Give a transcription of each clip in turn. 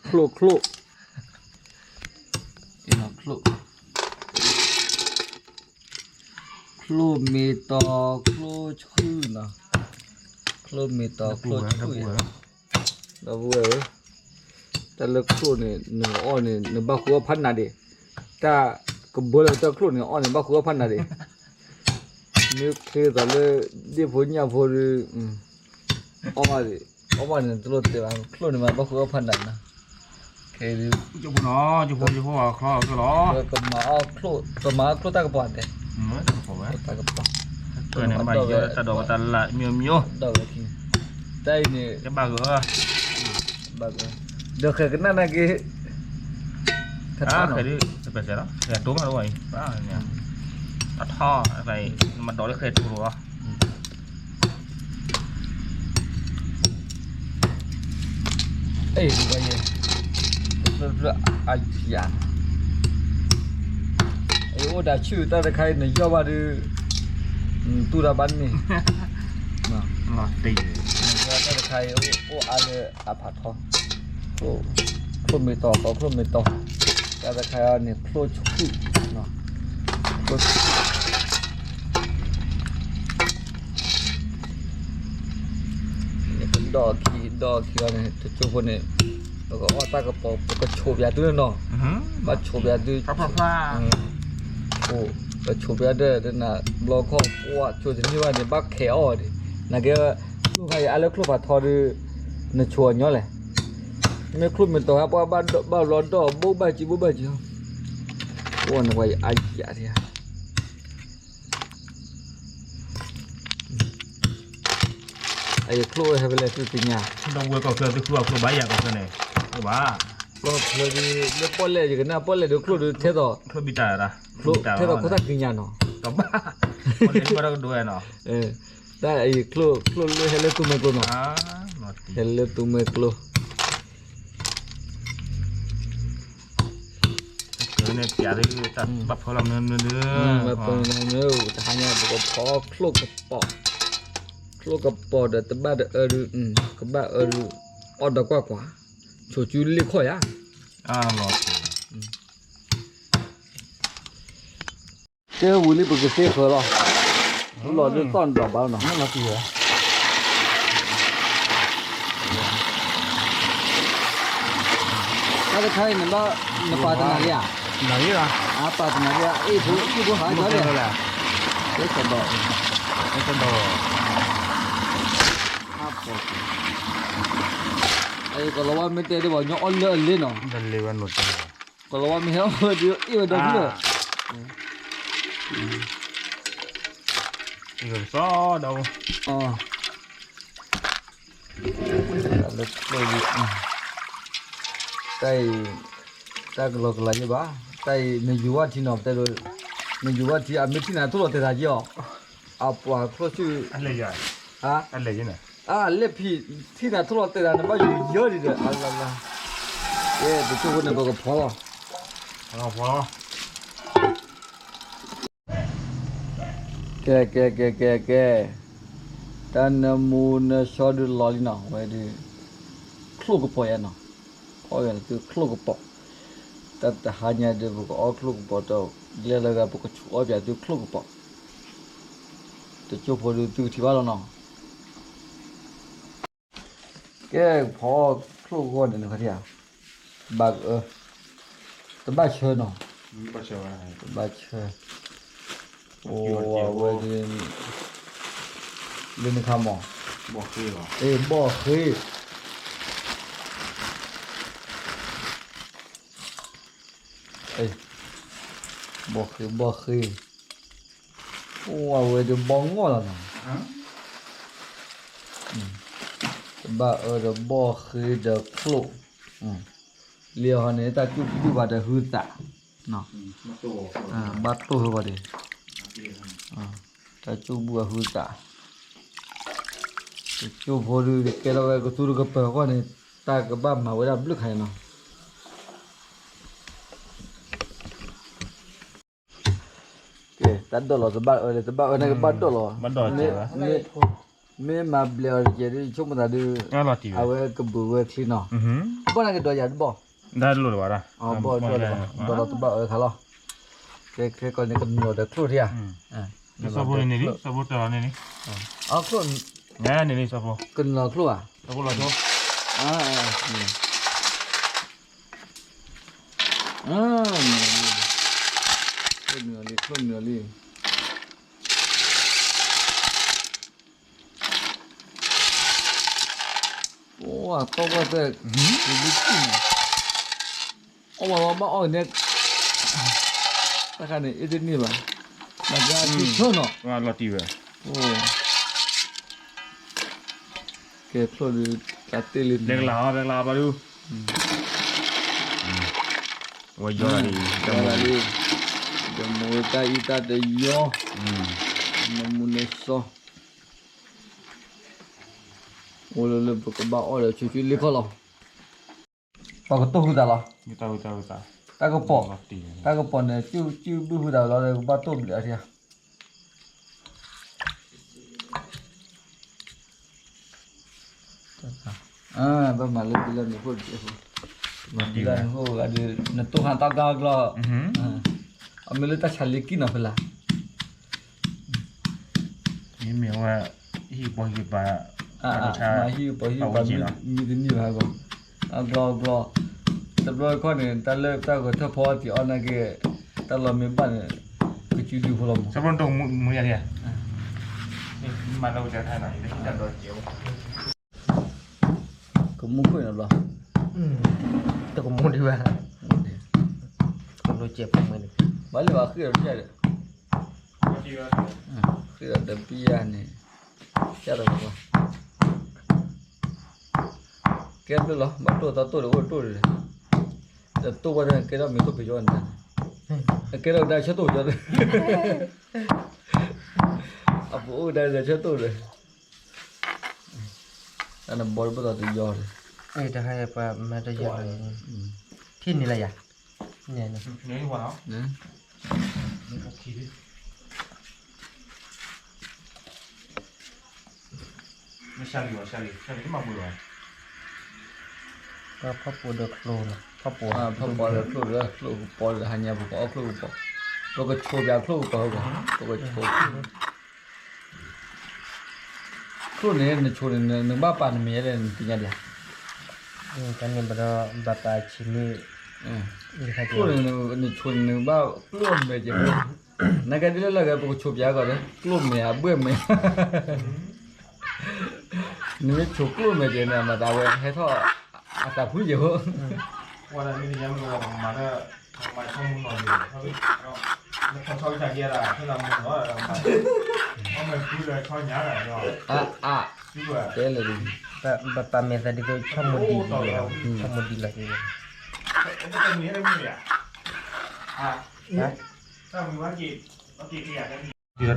คลุอีน้องคลุมีต่อคลุชื่อนะคลุมีต่อคลุชื่อดับเบิ้ลแต่ละคลุเนี่ยหนึ่งอ้อเนี่ยหนึ่งบ้าขัวพันนาดิแต่ก็บ่แล้วแต่คลุเนี่ยอ้อเนี่ยบ้าขัวพันนาดินึกคือตอนเลยเดี๋ยวพูดเนี่ยพูดอ้อเนี่ยตลอดแต่ว่าคลุเนี่ยมันบ้าขัวพันนานะเคยดู จุบุนอ๋อจุบุว่าคลอก็หรอ ก็มาเอาคลุตากระป๋องเด้ ผมว่า ตากระป๋อง ตัวเนี่ยใบเยอะตาดอกตาละเมียว ดอกกินได้นี่ จะบ้าเหรอ บักเดี๋ยวเคยกันนั่นนะกี่ถ้า เคยดิจะเป็นเสร็จแล้วแค่ตัวมาด้วยป้าเนี่ยตัดท่ออะไรมันดอกได้เคยตัวหรอ เอ้ยว่าเย่ไอ้ยาไอ้โอ้ดาชื่อตาตะไคร้เนี่ยย่อว่าดูตูระบันนี่นะ หลอดตี ตาตะไคร้โอ้อะไรอาผัดทอโคไม่ต่อก็โคไม่ต่อตาตะไคร้เนี่ยโคชุกเนาะโคนี่เป็นดอกขี้เนี่ยจะจุกเนี่ยแล้วก็ตากระป๋องก็โฉบยาด้วยเนาะมาโฉบยาด้วย พลาโอ้ก็โฉบยาด้วยน่ะบล็อกของว่าโฉบที่ว่าเนี่ยบักแขอดินะแกลูกใครอะไรครูบาทอดน่ะชัวเนาะแหละไม่ครูมันตัวครับว่าบ้านรอดอกบุบาจิวันไว้ไอ้ยาเนี่ยไอ้ครูให้ไปเลยคือติญา ดอกบัวก็เคยตัวครัวใบยาก็เคยเนี่ยว้า ก็เลยเนี่ยป้อนเลยอย่างนั้นป้อนเลยดูครูดูเท่ต่อ ครัวบิตาละ ครูเท่ต่อเขาตักกินยาเนาะ ก็บ้าคนเล่นมาแล้วด้วยเนาะ ได้ไอ้ครูเลยให้เล่นตุ้มเกลือเนาะ หลอดตี ให้เล่นตุ้มเกลือ เนี่ยแกได้ตัดบับพลังเนื้อ มาเป็นเนื้อแต่หายากก็พอครูกระป๋อเด็ดบ้าเด็ดก็บ้าออดกว่าช่วยจุลิข่อยอ่ะ หลอด เจ้าวุ้ยเป็นกระเจี๊ยบเหรอหลอดจะต้อนดอกบ้าเนาะ นั่นละสิเหรอ ถ้าจะใครเนี่ยบ้าเนี่ยปาตนาเรีย ไหนล่ะ ปาตนาเรียผู้หาย ไม่ เขา ใช่ เนี่ย แหละ เด็กกระดอก ไม่ใช่ดอก ไอ้ก็เราว่าไม่เตะได้บ่ย้อนเลื่อนเลยเนาะ ดันเลวันหนุดเลย ก็เราว่าไม่เห็นว่าเดี๋ยวอีกเดี๋ยวเดี๋ยว อีกซ้อดาว อ๋อแล้วเลยแต่ก็เราก็เลยบ้าแต่ในยูว่าที่นอกแต่เราในยูว่าที่อเมริกาทั่วโลกแต่ละยี่ห้อเอาปลาครอชื่อ อะไรใหญ่ ฮะ อะไรใหญ่เนี่ย เล็บพี่ที่น่ะทั่วโลกแต่ละนั่นว่าอยู่เยอะดิเด้ออัลลาเดี๋ยวทุกคนเนี่ยก็พอ พอ แกตันมูนชอดลอลินาไว้ดิคลุกปอยนะพออย่างคือคลุกปอแต่หายเดี๋ยวก็เอาคลุกปอตัวเลี้ยแล้วก็พวกชัวแบบดูคลุกปอแต่จู่พอดูตัวที่ว่าแล้วเนาะแกพอคลุกก่อนเนี่ยเขาที่อ่ะบักแต่บักเชอเนาะ ไม่ใช่ว่า บักเชอโอ้ไว้ดิเล่นคำมอง บอกคือหรอ บ่เคยบ่เคยโอ้เว้ยเดี๋ยวบ้องงอแล้วนะบ้าเดี๋ยวบ่เคยเดี๋ยวคลุเลี้ยวหันเนี่ยตาจุ๊บว่าเดี๋ยวหืดตาเนาะ มาโต บัดโตเหรอวะเดี๋ยวตาจุ๊บว่าหืดตาจุ๊บพอดูแกเราก็ตัวก็เปิดก่อนเนี่ยตาก็บ้ามาเวลาบลึกให้เนาะตัดดอลลาร์จะบ้าเนี่ยก็บ้าดอลลาร์ มันดอดเจ๋อ นี่ me ma bler je de chuma da de အဲ့လိုတီးပဲ awe ke bu we clean no อือฮึ bo na ke do ya bo ဒါလို့လို့ပါလား oh bo do do do ba kha lo ke ko ne ke no de klo dia စဘောနေနေစဘောတော်နေနေ ah klo ငါနေနေစဘော ke no klo ah စဘောလို့တော့ klo no li哇，包括这，你不信吗？我那，大概你一点点吧，那家去跳呢， ငါလော်တီးပဲ 哦，给跳的加对了， လက်လာပါလို့ဝေကြော်ရီ 加了的，就没带一大的药，没那少，我了不个把我了出去离开了，把个豆腐打了， ဒီတော့ 打个包。 လော်တီး 那个包呢，就不回答了，把豆腐聊天。啊，把马路比了你会结婚，比了以后啊，就那多喊大家了，啊，没了他吃力气那回来， ဒီမျိုးကဟိပေါ်ဟိပါ 马去包去把米的米还个，啊，不，这不可能，但是这个他跑的那个，到了没办呢，就去溜回了嘛。 စဘောတော့မူရတယ်ဒီမှာတော့ကြထားနိုင်တယ်တက်တော့ကျော် 可没会了咯。 แต่ก็มุดดีกว่าผมรู้เจ็บผมเลย 完了吧，喝点这的， လော်တီးပဲ 喝点的逼呀呢，下了吧。给不了，把多到多的我多的，这多过的给到没多比较呢，给到带吃多着的，啊不，带着吃多的，那包不到的要的， เอ้ยจะให้ปลามาได้เยอะเลยที่นี่อะไรอ่ะเนี่ยนะ နေလို့ပါနော် 嗯， โอเคပြီမရှာလီရှာလီမမဘူးလား ก็พ่อปูเดือดโคลนพ่อปู 啊，他包的包的还伢不包，包不包，包个臭边包不包个，包个臭。ครูเนี่ยในชวนหนึ่งบ้าปานมีอะไรติญาเดีย กันนี่บดบาปาชิมีนี่ใคร ครูเนี่ยในชวนหนึ่งบ้ากลุ่มเมจิบนักการที่เราก็ชุบยาก่อนเลยกลุ่มเมียเบื่อเมียนี่ชุบกลุ่มเมจิเนี่ยมาดาวให้ท่ออาตาผู้เยอะ วันนั้นมียังรู้มาได้มาช่องมุนนอนอยู่เขาชอบใช้เกียร์อะไรที่เรามุนว่าเราเพราะมันคือเลยชอบยาอะไรเนาะ อ่ะ คือว่า เจ๊เลยดิ บาปาเมตาดิโกชอบมุดดีชอบมุดดีเลย มันจะมีอะไรมั้ยอ่ะถ้ามีว่ากี่เกียร์ได้เดี๋ยว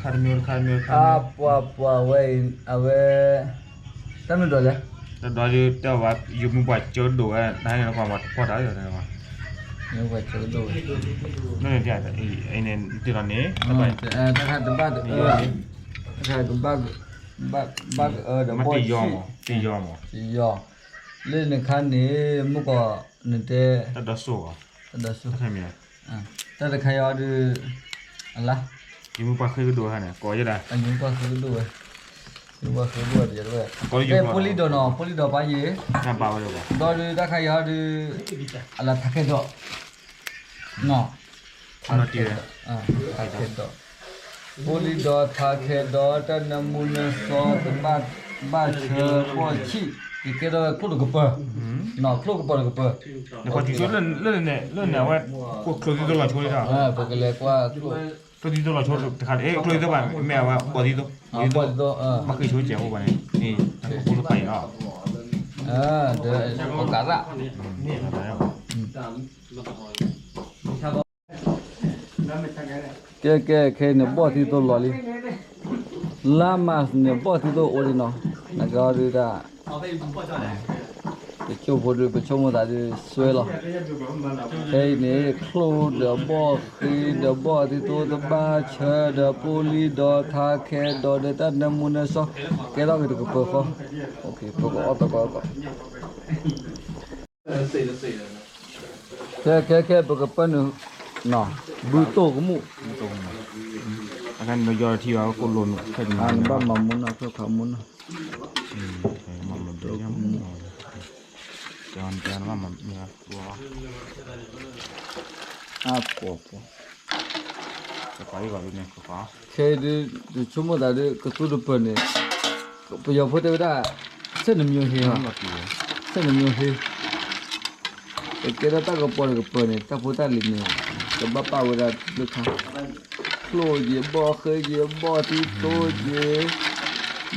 คาร์มิล อ่ะปัวเว้ยเอาเว้ยตั้งไม่ตัวเลย แต่ดอยแต่ว่าอยู่มุมบ่อยเจอดูได้แล้วก็ว่าพอได้อยู่ได้ว่า เนี่ยว่าเจอดู นั่นเนี่ยไอ้เนี่ยที่เราเนี่ย ถ้าขาดบ้านถ้าขาดบ้านเดี๋ยว มัน บ่ ตียอ ชี้ ม ยอเล่นในคันนี้มุกก็นั่นแต่ แต่ดอสู้อ่ะ แต่สุด ถ้าใครมี แต่ใครเอาดูอะไร อยู่มุมบ่อยเคยดูฮะเนี่ยก่อจะได้ อันนี้ก็คือดูดูว่าคือดูเดี๋ยวด้วยเอ้ปุลิโดนอปุลิโดไปเย่ น้ำเปล่าเลยป่ะ ดอดูถ้าใครเอาดูอะไรทักเก็ตดเนาะ อันนั้นตีเลย ทักเก็ตดปุลิโดทักเก็ตดแต่น้ำมันซอสบ้านเชื่อพวกขี้ที่เกิดคลุกกระเป๋าเนาะคลุกกระเป๋ากระเป๋า เดี๋ยวพอที่สุดเล่นเนี่ยว่าพวกเคยตัวเราช่วยได้ พวกเล็กว่าคลุก ตัวที่ตัวเราช่วยแต่ขาดเคยตัวบ้านแม่ว่าบอดี้ตัว ปอดตัวมันเคยช่วยเจ้าบ้านนี่ทั้งคู่ไปเนาะ เดี๋ยวโอกาสละ นี่อะไรอ่ะ แกเนี่ยบ่ที่ตัวลอลิลามาเนี่ยบ่ที่ตัวโอลิเนาะแล้วก็ดูดา ไปโชว์พอดูไปชมว่าได้สวยหรอเฮ้ยนี่ครูเดบอคีเดบอที่ตัวตบ้าเชเดปูลีดอทาเคดอเดตันนมุนสอแกต้องไปดูกับเพื่อนโอเคพวกออตก็แค่พวกเพื่อนน่ะบูโตกมุ akan majority wa ko lon khen ma อันบ้ามามุนนะเพื่อขามุนนะ ma ma do yam jan ma ma ya wa อ่ะปอ ka pai ga ni ko ka แค่ดูชมว่าได้ก็ตัวเปิดเนี่ยไปยอมพูดได้ได้เส้นมีเหี้ย ma ti เส้นมีเหี้ยแกได้ตั้งกับปอนกับเปิดเนี่ยตั้งพูดได้ลิ้นเนี่ยกับบ้าป่าวได้ลูกค้าโคลเยบ่เคยเยบ่ที่โตเย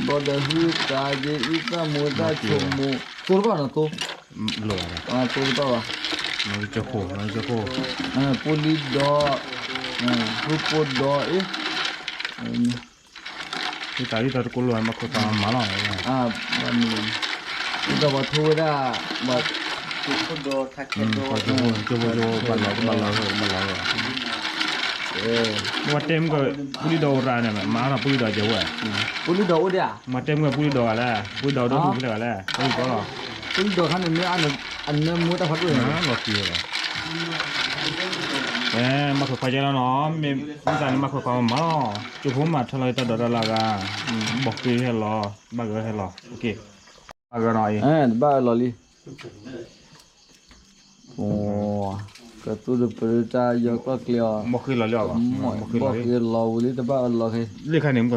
บ่ได้ฮือกาเยอีกามูได้ชมมูตัวบ้านะตัว lo ra ตัวบ้า no jo ko ปูลิดอรูปดอti ta ri ta ko lo ma ko ta ma la บ้านนี้ตัวบ้าทัวได้บ้า ทุกโดทักเก็ตโด jo ba la wa tem ko puli do ra ne ma ra puli do je wa ปูลิดอเดีย ma tem ko puli do la puli do do puli do la ko ko lo ปูลิดอขันเนี่ยอันเนี่ยมูตาพัดด้วย lo ti ra ma ko pa ja no me ni ta ni ma ko pa ma ju phu ma thlai ta do la ga bok ti he lo ba ga he lo okay ba ga no บ้าลอลีโอ้ก็ตัวเปิดใจยกก็เกลียว mo khi lo lo ga บ่ mo khi lo คือเราลิแต่บ้าเราให้ le kha nem ko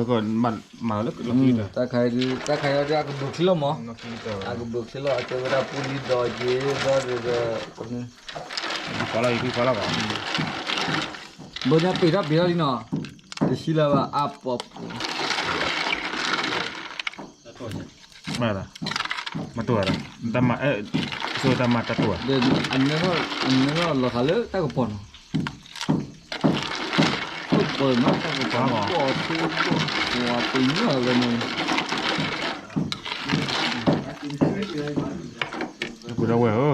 ma lo ki ta ตาใครเอาจะก็บุกลม no ki ta อาก็บุกลอาจจะเวลาปูลิดอเจดอเดคนนี้ ko la ki ko la ga บ่เนี่ยปีรับลีเนาะสิลาว่าอัปปอ ma la ma tu ra ta ma so ta ma ta tu เดี๋ยวอันนี้ก็เราขายเลยตาก็ปอนเปิดมาตาก็ปอนก็คือว่าปีนี้อะไรเนี่ย ku da we ho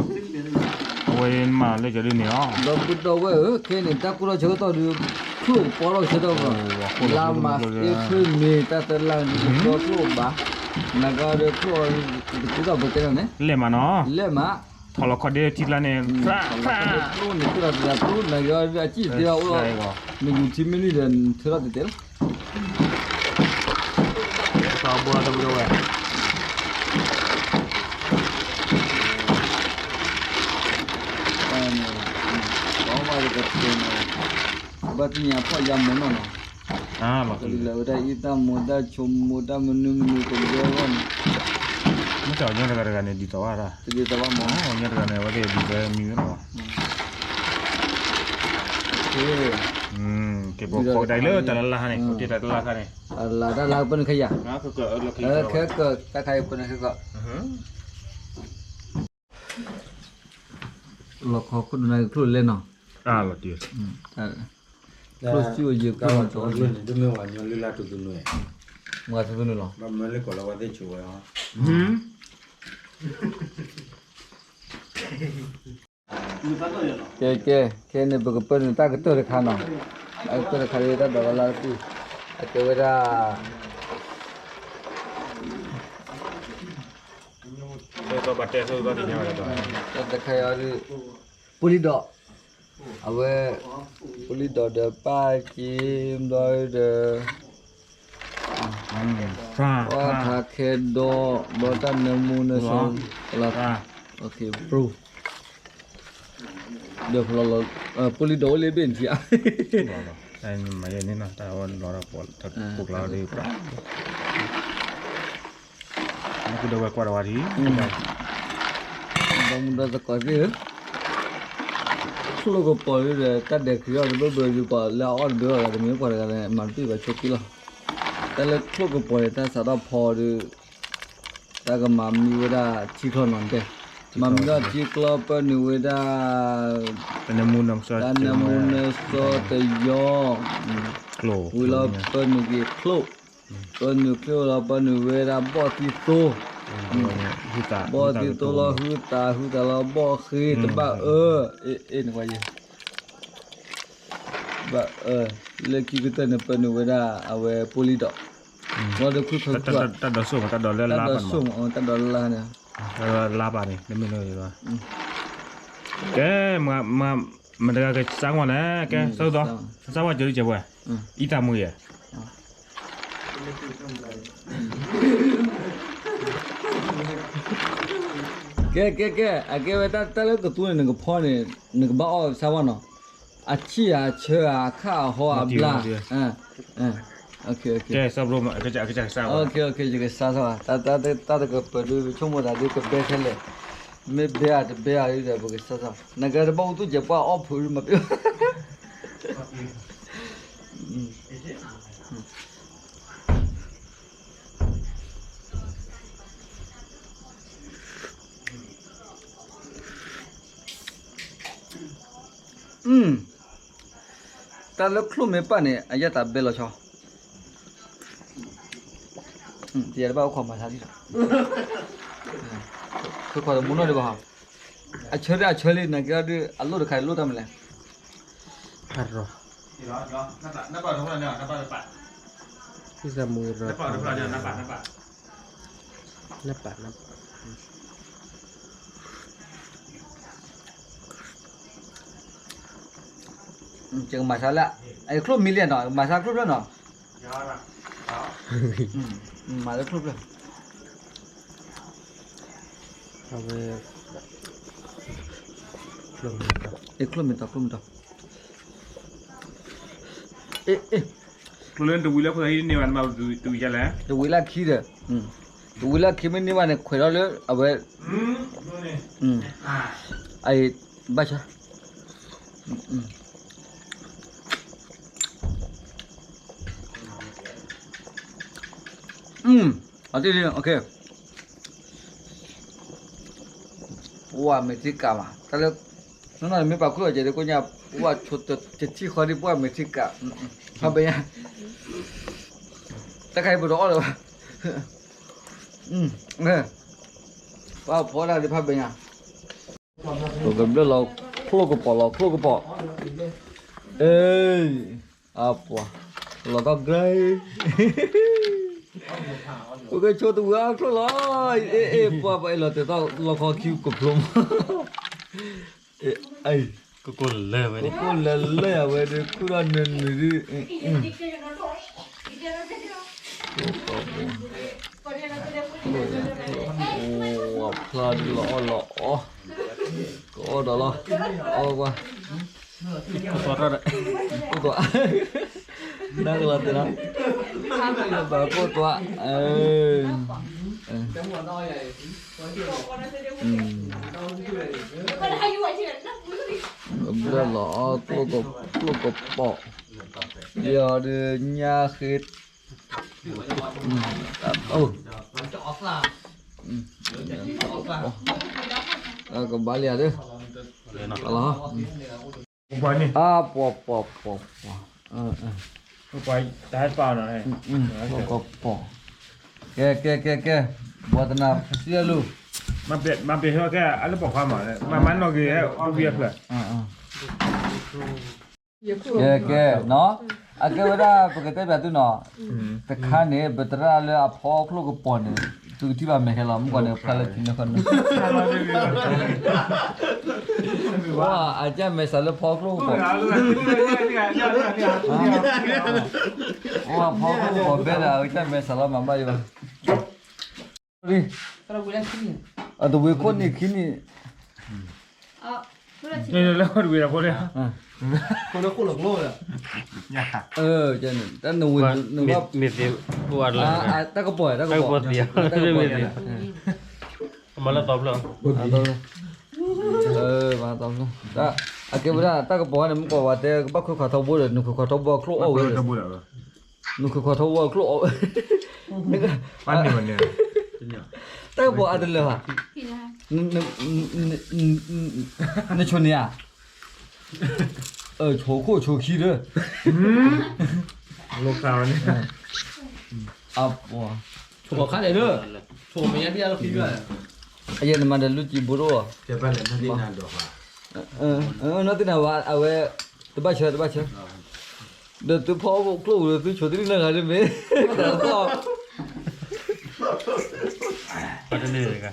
we ma le je ni ha เราพูด到ว่าแค่นี้ตากูเราเชื่อต่อดูครูปอเราเชื่อต่อว่าลามาคือมีตาตะลานี่ก็ครูบ้านักการครูกูก็บอกกันนะ le ma no เล่มา tholo ko de ti la ne fra ครูนี่คือเราครูนักการอาชีพเดียวเรา มีอยู่ที่มินิเดนเท่าไหร่เดียว ka bo da bu we เอามาเลยก็เป็นบัดนี้พอยามมันเนาะ lo ก็ ki เลยได้อีตาโมดาชมโมดามันนึก็เยอะวัน mu ta nya da ga ne di to ara ที่ตะวันมอง nya da ne wa de di ga mi no เฮ้ย ke bo ko dai le ta la ha ne ko ti ta la ha ne Allah dah lah pun kaya na ko ko lo ki ke tak kaya pun ke lo kho ku na ku le no lo ti terus ju je ka wa to du me wa nyo lila tu no e ma tu no lo ma me le ko la wa de chu wa ke ne bu ko pun ta ke to re kha no ai to re kha re ta da la tu ke wa da to ba te so to ti nya ga to ta kaya ri puli do awe puli do de pa kim do de fra wa tha ke do bo ta ne mu ne so la okay bro được lo puli do le ben ti a ai ma ye ni na ta on lo ra pol ta puk la de pra na ku do wa kwa wa ri dong da ta ko ri solo ko po ri ta de kriya do do ju pa la on do ga me ko ga ma pi ba chok ki lo ta le solo ko po ta sa da pho ri ta ga ma mi wa da chi kho non de ma mi da chi klo pa ni wa da ta ne mu nam so ta na mu ne so te yo klo wi lo pa ni ki klo pa ni klo la pa ni wa da bo ti to คือตา บ่ติตัวละหือตาหือตาละบ่เคยตะบะเอ็นว่ายังบะเลกิกตะเนปนเวดาอเวโพลิดบ่ได้คุยคุย ตัดดอกส่งตัดดอกแล้ว ตัด ลา ด บั อน ส่งตัดดอลลาร์เนี่ย ลาบันนี่ไม่เลยว่าแกมันได้ก็สร้างวันนะแกสาวตัวสาวว่าจะได้จะบ่อีตามือแกอะแกเวตาตะเลก็ตัวนึงก็พอนึงก็บ่อซาวะเนาะอะชีอะเชอะข้าฮออะบลาโอเค แกสอบรวมก็จะสร้าง ओके जो के साथ ता के पर छुमो दा के बैठले मैं बे आ रे बगे साथ नगर बहु तो जपा ऑफ हुई म पे ता लो क्लू में पाने आया ता बेलो छोเดี๋ยวบ้าความมาทาดิคือความมุ่งเลยบ้าอ่ะเชื่อเลยนะก็ดูอัลลูใครลูทำเลย พัดรอ น้าป่าทุกคนเนี่ยน้าป่าน้าป่า ที่สมุยรอ น้าป่าทุกคนเนี่ยน้าป่า น้าปัดจังมาซาละไอ้คลุมมิเลียนเนาะมาซาคลุมแล้วเนาะมาแล้วคลุมเลย เอาไปลง ไอ้คลุมมันต่อเอ๊ะ คุณเล่นตัววิลล์คนที่นี่มันมาดูจะแล้ว ตัววิลาคีเด้อตัววิลาคีมันนี่ว่าเนี่ยคุยเราเลยเอาไว้ไอ้บ้าชะเอาที่นี่โอเคว่าไม่ติดกามาแต่แล้วนั่นน่ะไม่ปากคุยจะได้กูเนี่ยว่าชุดจะที่เขาที่ว่าไม่ติดกาทำไปยังแต่ใครบ่รอเลยวะว่าพอแล้วที่พับไปยังตัวกับเรื่องเราคลุกกระป๋อเอ้ยapaเราก็เกยโอเคโชว์ตัวคลุกเลยปัวไปเราแต่ต้องเราขอคิวกับลมไอ้กูเลิกไปดิ กูเล่ๆเว้ยกูรันนึงดิโอ้พลาดละก็ดอละเอากว่าตัวละตัวนั่งละตัวนะแบบกูตัวbữa lọ tôi có bỏ giờ đưa nhà khít có bả lìa đi đó ไปนี่ bỏ ไปได้เปล่าหน่อย có bỏ kê bỏ tên nào xia luôn มันเปลี่ยนแค่อะไรบอกความหมายมันเราคือตัวเบียร์เลย แกเนาะอะแกว่าปกติแบบตัวเนาะแต่ข้าเนี่ยเบตราเลยอะพอคลุกปอนเนี่ยตัวที่ว่าไม่เห็นเราเมื่อก่อนเนี่ยพาเลตินนะคนว่าอาจจะไม่สารพอคลุกปอนว่าพอคลุกปอนเบลอาจจะไม่สารมันบ้าอยู่ดิตัวเวคนนี่คินี่ นี่แล้วดูอะไรพวกนี้ คนละคนหลงโลกเลย จะนี่แต่หนูว่า มีสิปวดเลย ตะก็ปล่อยตะก็ปล่อยมาแล้วตอบแล้ว มาตอนนู้นแต่อาเก็บไว้ตะก็ปล่อยเนี่ยมันก็ว่าแต่บักขอทบเลยหนูขอทบคลุกเอาเลยหนูขอทบคลุกเอานี่ก็ ปั้นนี่มันเนี่ย ตะก็ปล่อยอะไรเลยว่ะนี่ชนเนี่ยโชว์คู่โชว์ขี้เลย ลูกสาวนี่ ว้า ถูกข้าเลยเด้อ我们家比较偏远。 အရင်မှလည်းလူကြည့်ဘူးတော့ 这边人他的难多哈。နော်တင်ဝါအဝဲတပတ်ချတပတ်ချတူဖောက်ကလို့တူချိုတိနေခါလေးမေတော့ ဘာတနေက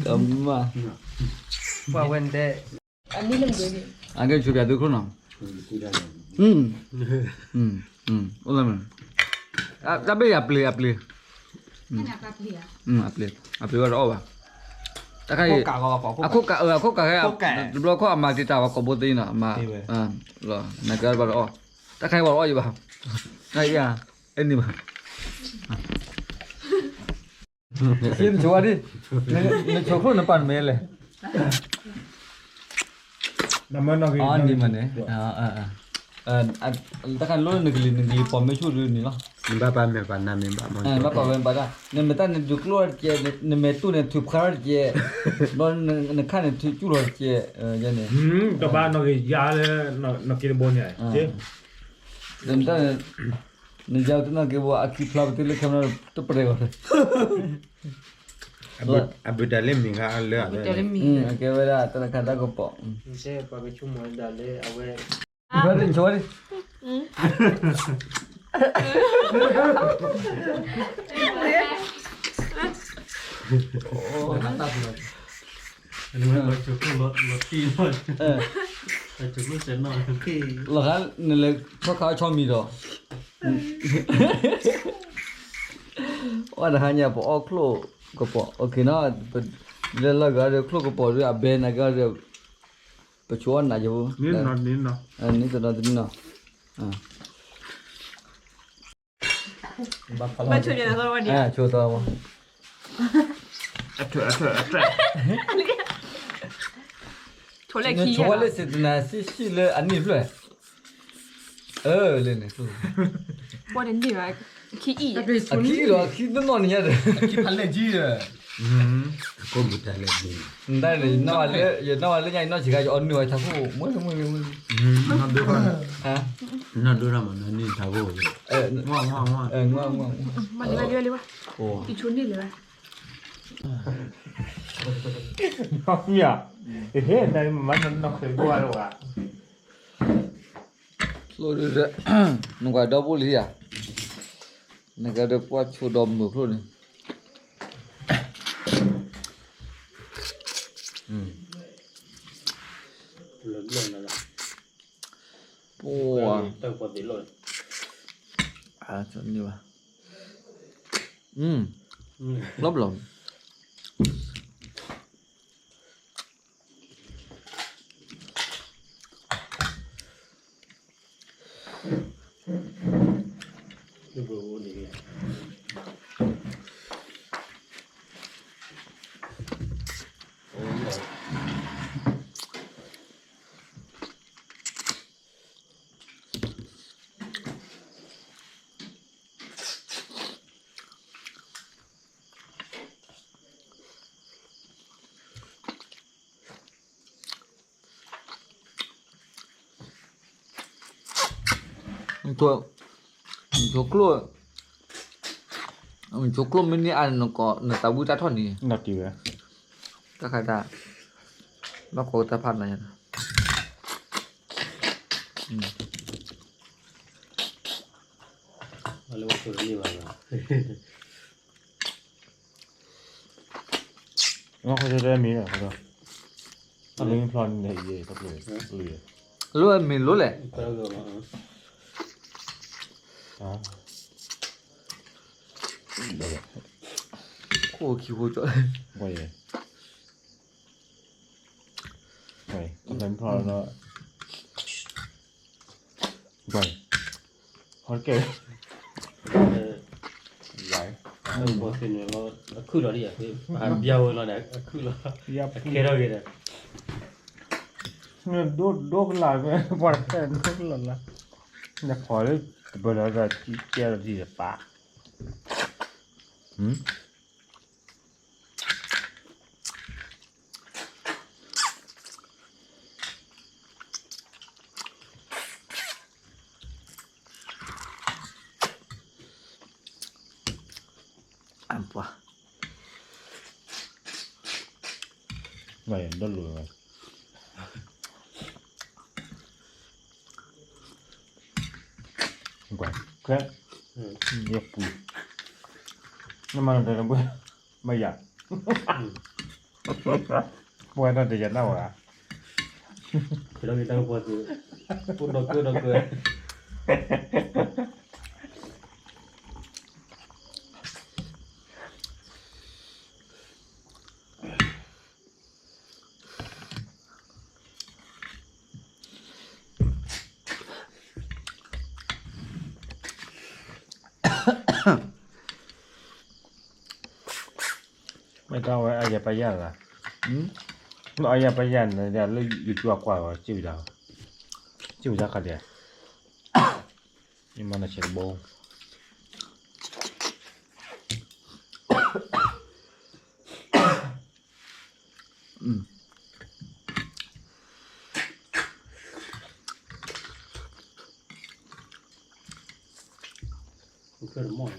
အမ ว่าเว้นได้ อันนี้เรื่องด้วยนี่ အကဲချိုပြတူခုနော်ဟုတ်လားမအပေးအပလီ ขนาดปลาเปลี่ย အပလီကတော့ပါတခိုင် พวกกากก็พวก အခုကအခုကခဲဘလောကအမတီတာကဘိုသိန်းနော်အမလောနဂရဘာတော့တခိုင်ဘာတော့ရပါအဲ့ရအဲ့ဒီမှာရှင်းချွာဒီနေချိုခုနပန်မဲလေ နမနော်က အော်ဒီမနေတခိုင်လုံးငကလေးပေါ်မဲချိုရနေလား 你爸爸没把那没把嘛？ မပါဝင်ပါလားနမတန်ဒုကလောကျဲနမတူနေသူခါကျဲလောနခါနေသူကျူလောကျဲရနေ တဘာနော်ကရလဲနော်ကီဘောနေကျေ Denta ne jauh tu nak ke buat aki flap tu le kamera tu pere kau. Abu Dalim ni kan ada เดี๋ยว ada. มี Ke bera tu nak kata kau pok. ไม่ใช่ปลาไปชุ่มมันดาเลยเอาไว้ Beri cuba ni. Oh, mantap tu. อันนี้มันรถจุกรถที่รถจุกเสร็จหน่อยที่ Lekan ni le kau kau cuma mi dah. Oh, ada hanya pok oklo kau pok. Okey na. Dia lagu ada oklo kau pok dia ben agak ada. Pecuan aja bu. นี่นอนนี่นอน Ni tu na tu na. มาช่วยกันนะวันนี้ Cuba tahu apa. อัดเถอะโทรเลขขี้ Cuba le sedina si le ani pula. Le ni tu. ว่าเด่นดีว่ะขี้อี Aki lo, aki tu non ni ada. ที่พันเลยจี้เลย Aku Abu Dalim ni. Ntar ni, nak le nyai nak jika on ni, aku mula. นอนดูก่อน Ah, Nak dulu nama ni tahu. ง่วง ngah. มันเรื่อยๆเลยว่ะ Oh, อีกชุดนี่เลยว่ะ น้องเนี่ยเฮ้ยนายมันนอกเคยบัวหรอวะ so dia, nunggu ada boleh ya. Nak ada kuat cudom tu ni. เรื่องนั่นแหละ Oh, ตั้งปกติเลย macam ni lah. Belum. Itu boleh. Coklo mini an ko na tabu ta thon ni นอดีวะ ta khai ta ba ko ta phat na ya อะไรวะตัวนี้มา งั้นเขาจะได้มีเหรอครับลิงพลอนเนี่ยเย่ครับเลย lo min lo le ก็แล้วก็ อ๋อ ko ki ko cho ไปลิงพลอนแล้วไปฮอตเก๋ใหญ่ พอเสร็จแล้วคือเราดิอ่ะคือเบี้ยวเราเนี่ยคือเรา ยับ แค่เราเนี่ย เนี่ยดูกันหลายไปปวดแขนดูกันหลายละเนี่ยขอเลยเบอร์อะไรที่เจ้าที่จะปาก Ampah. vậy đó lùi rồi quậy khét dẹp bụi nhưng mà đây là bữa bây giờ bữa đó thì giờ đâu à Kita kita buat tu. Pun dokter. mấy câu ai giờ bây giờ là ừ nó ai giờ bây giờ là giờ nóอยู่ตัวกว่าchịu ra cả đấy nhưng mà nó sẽ bông ừ Bukan mau.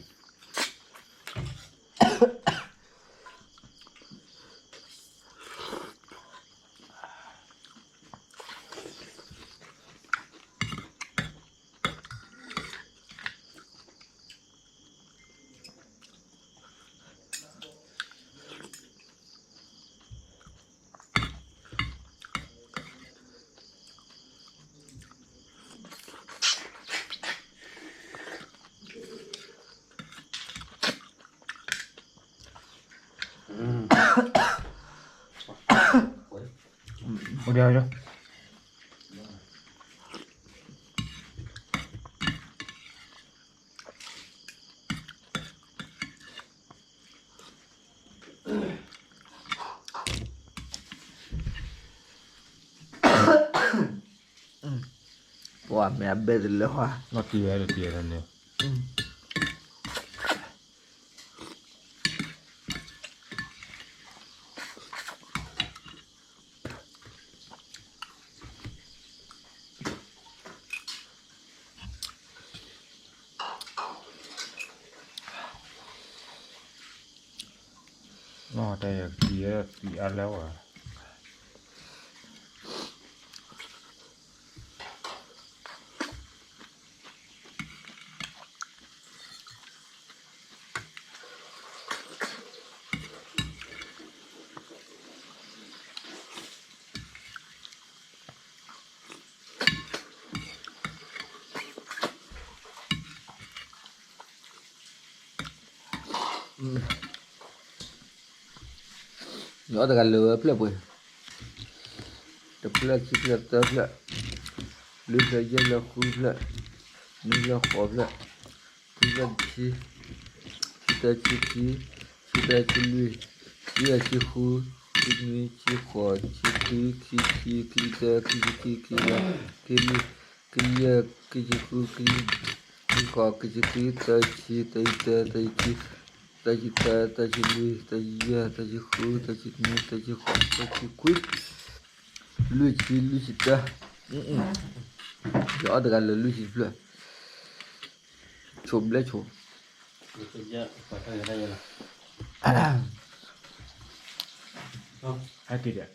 một điều chưa Wah, mẹ bê từ lỡ hoa. nó tìa là nhiều nó đây là tìa ăn léo à Nhỏ từ gần lửa plek bơi. Tập plek chỉ plek tập plek. Lưỡi là dân là khui plek. Nữ là khó plek. Chỉ là chỉ. Chỉ ta chỉ chỉ. Chỉ ta chỉ lưỡi. Chỉ là chỉ khui. Chỉ nữ chỉ khó. Chỉ khui khi ta khi là khi lưỡi. Khi là khi chỉ khui khi khó khi chỉ khui ta chỉ ta chỉ. Ta chỉ lưỡi, ta chỉ ta chỉ khui, ta chỉ nữ, ta chỉ khó, ta chỉ khui. Lưỡi chỉ ta. Rõ từ gần là lưỡi chỉ plek. Chụp lấy chụp. Kerja pakai ada ya lah. hai tìa